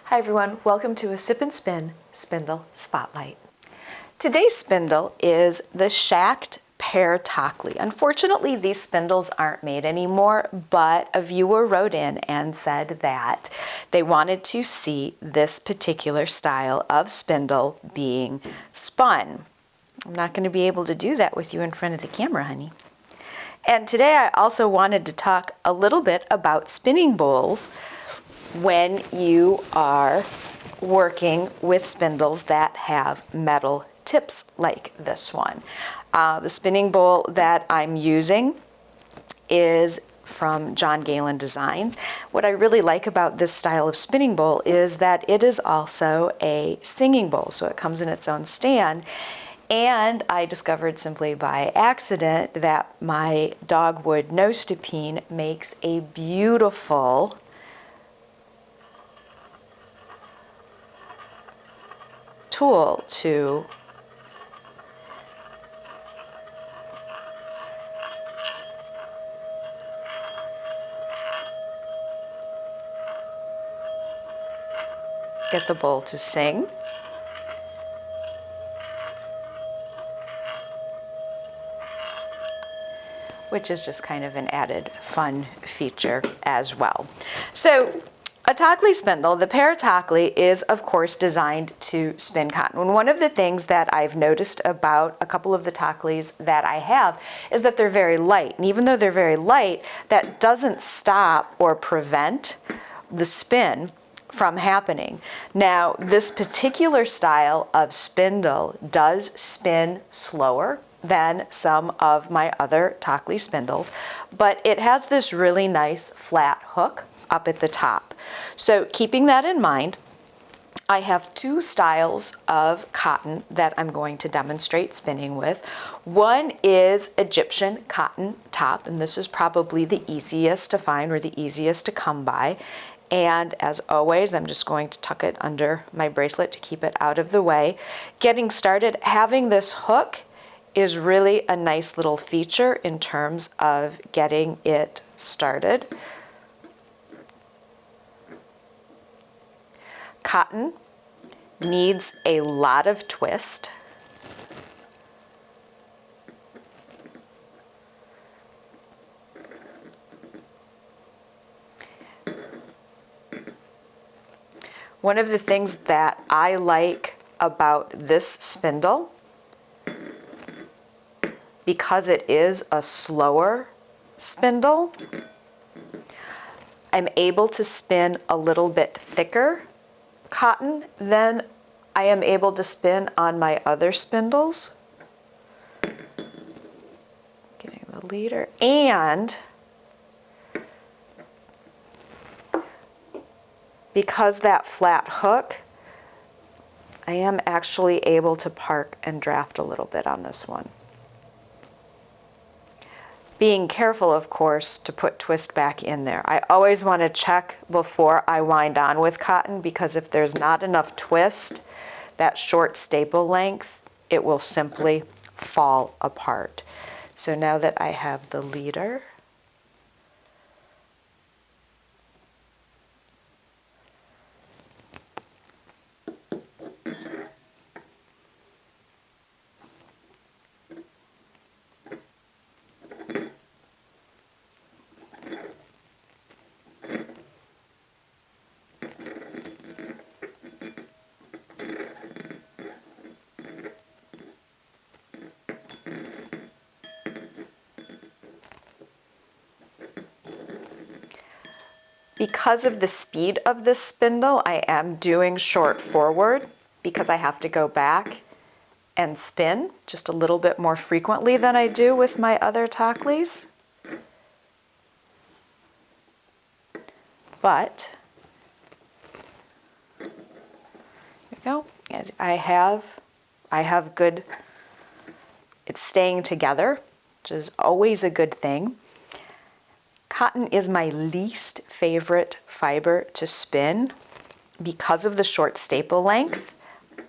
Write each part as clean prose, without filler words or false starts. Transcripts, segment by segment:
Hi everyone, welcome to a Sip and Spin Spindle Spotlight. Today's spindle is the Schacht Pear Tahkli. Unfortunately, these spindles aren't made anymore, but a viewer wrote in and said that they wanted to see this particular style of spindle being spun. I'm not going to be able to do that with you in front of the camera, honey. And today I also wanted to talk a little bit about spinning bowls when you are working with spindles that have metal tips like this one. The spinning bowl that I'm using is from John Galen Designs. What I really like about this style of spinning bowl is that it is also a singing bowl, so it comes in its own stand. And I discovered simply by accident that my dogwood nose to peen makes a beautiful tool to get the bowl to sing. Which is just kind of an added fun feature as well. So a Tahkli spindle, the Pear Tahkli, is of course designed to spin cotton. And one of the things that I've noticed about a couple of the Tahklis that I have is that they're very light. And even though they're very light, that doesn't stop or prevent the spin from happening. Now, this particular style of spindle does spin slower than some of my other Tahkli spindles, but it has this really nice flat hook up at the top. So keeping that in mind, I have two styles of cotton that I'm going to demonstrate spinning with. One is Egyptian cotton top, and this is probably the easiest to find or the easiest to come by. And as always, I'm just going to tuck it under my bracelet to keep it out of the way. Getting started, having this hook is really a nice little feature in terms of getting it started. Cotton needs a lot of twist. One of the things that I like about this spindle, because it is a slower spindle, I'm able to spin a little bit thicker cotton than I am able to spin on my other spindles. Getting the leader, and because that flat hook, I am actually able to park and draft a little bit on this one. Being careful, of course, to put twist back in there. I always want to check before I wind on with cotton, because if there's not enough twist, that short staple length, it will simply fall apart. So now that I have the leader, because of the speed of this spindle, I am doing short forward because I have to go back and spin just a little bit more frequently than I do with my other Tahklis. But there you go. And I have good, it's staying together, which is always a good thing. Cotton is my least favorite fiber to spin because of the short staple length.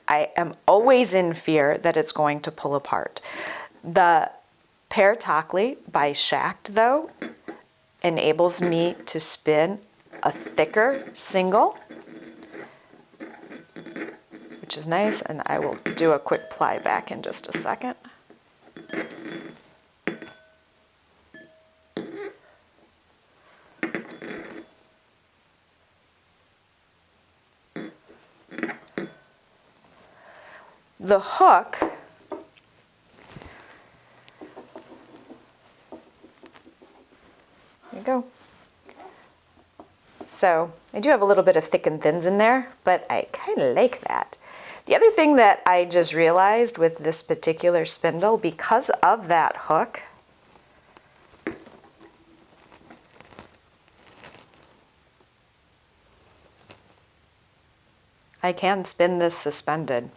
I am always in fear that it's going to pull apart. The Pear Tahkli by Schacht, though, enables me to spin a thicker single is nice, and I will do a quick ply back in just a second. The hook, there you go. So I do have a little bit of thick and thins in there, but I kind of like that. The other thing that I just realized with this particular spindle, because of that hook, I can spin this suspended,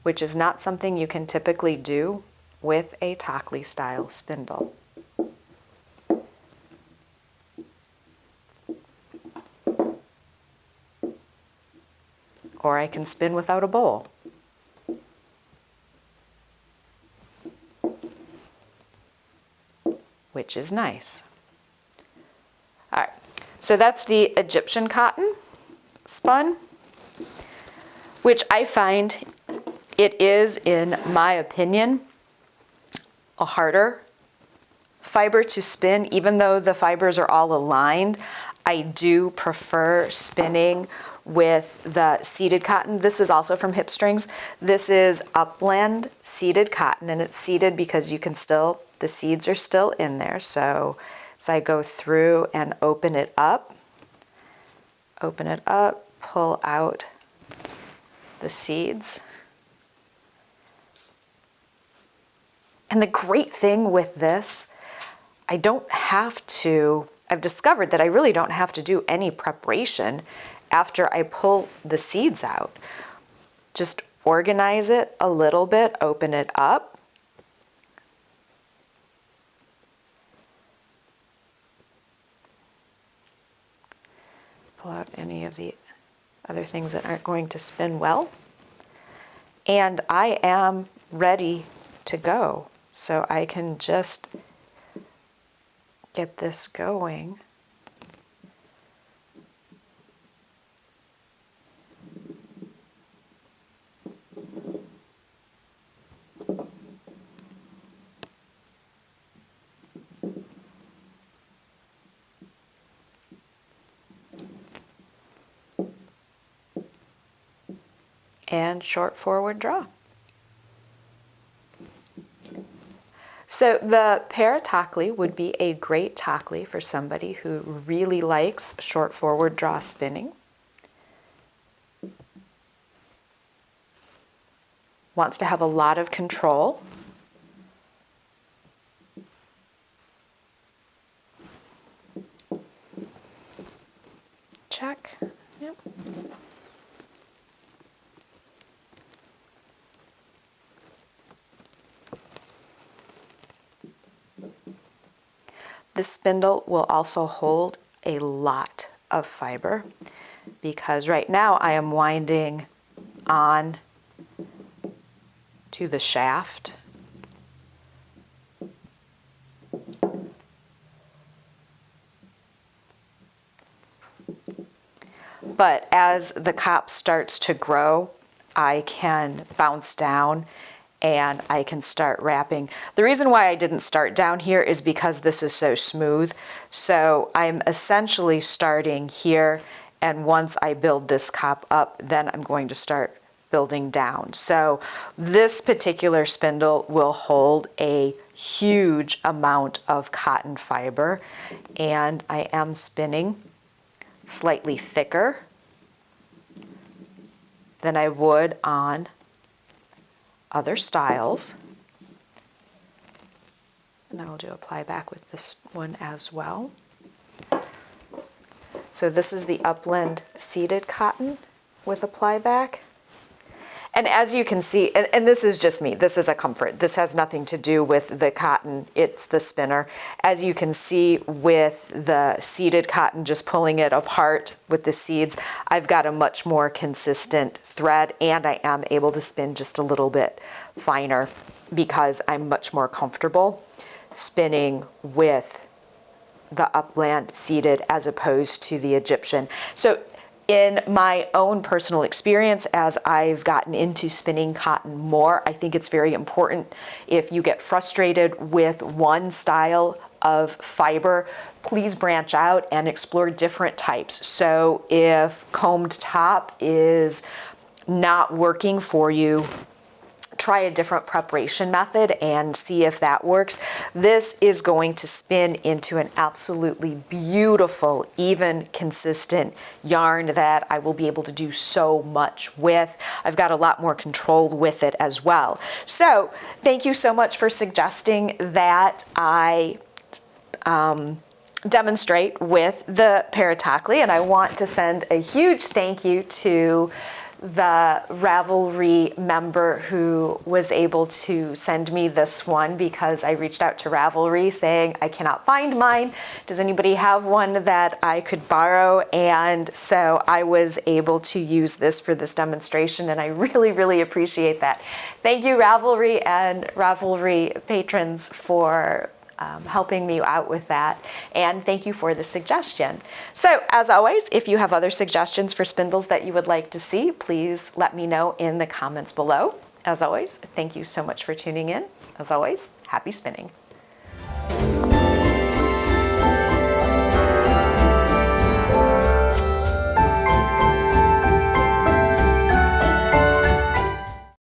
which is not something you can typically do with a Tahkli style spindle. Or I can spin without a bowl. Which is nice. All right, so that's the Egyptian cotton spun, which I find it is, in my opinion, a harder fiber to spin. Even though the fibers are all aligned, I do prefer spinning with the seeded cotton. This is also from Hip Strings. This is Upland seeded cotton, and it's seeded because you can still, the seeds are still in there. So as I go through and open it up, pull out the seeds. And the great thing with this, I've discovered that I really don't have to do any preparation after I pull the seeds out. Just organize it a little bit, open it up. Pull out any of the other things that aren't going to spin well. And I am ready to go. So I can just get this going. And short forward draw. So the Pear Tahkli would be a great Tahkli for somebody who really likes short forward draw spinning. Wants to have a lot of control. Check. Yep. This spindle will also hold a lot of fiber because right now I am winding on to the shaft. But as the cop starts to grow, I can bounce down and I can start wrapping. The reason why I didn't start down here is because this is so smooth. So I'm essentially starting here, and once I build this cop up, then I'm going to start building down. So this particular spindle will hold a huge amount of cotton fiber, and I am spinning slightly thicker than I would on other styles. And I will do a ply back with this one as well. So this is the Upland seeded cotton with a ply back. And as you can see, and this is just me, this is a comfort. This has nothing to do with the cotton, it's the spinner. As you can see with the seeded cotton, just pulling it apart with the seeds, I've got a much more consistent thread, and I am able to spin just a little bit finer because I'm much more comfortable spinning with the Upland seeded as opposed to the Egyptian. So In my own personal experience, as I've gotten into spinning cotton more, I think it's very important, if you get frustrated with one style of fiber, please branch out and explore different types. So if combed top is not working for you, try a different preparation method and see if that works. This is going to spin into an absolutely beautiful, even, consistent yarn that I will be able to do so much with. I've got a lot more control with it as well. So thank you so much for suggesting that I demonstrate with the Pear Tahkli, and I want to send a huge thank you to the Ravelry member who was able to send me this one, because I reached out to Ravelry saying I cannot find mine. Does anybody have one that I could borrow? And so I was able to use this for this demonstration, and I really, really appreciate that. Thank you, Ravelry and Ravelry patrons, for helping me out with that, and thank you for the suggestion. So as always, if you have other suggestions for spindles that you would like to see, please let me know in the comments below. As always, thank you so much for tuning in. As always, happy spinning.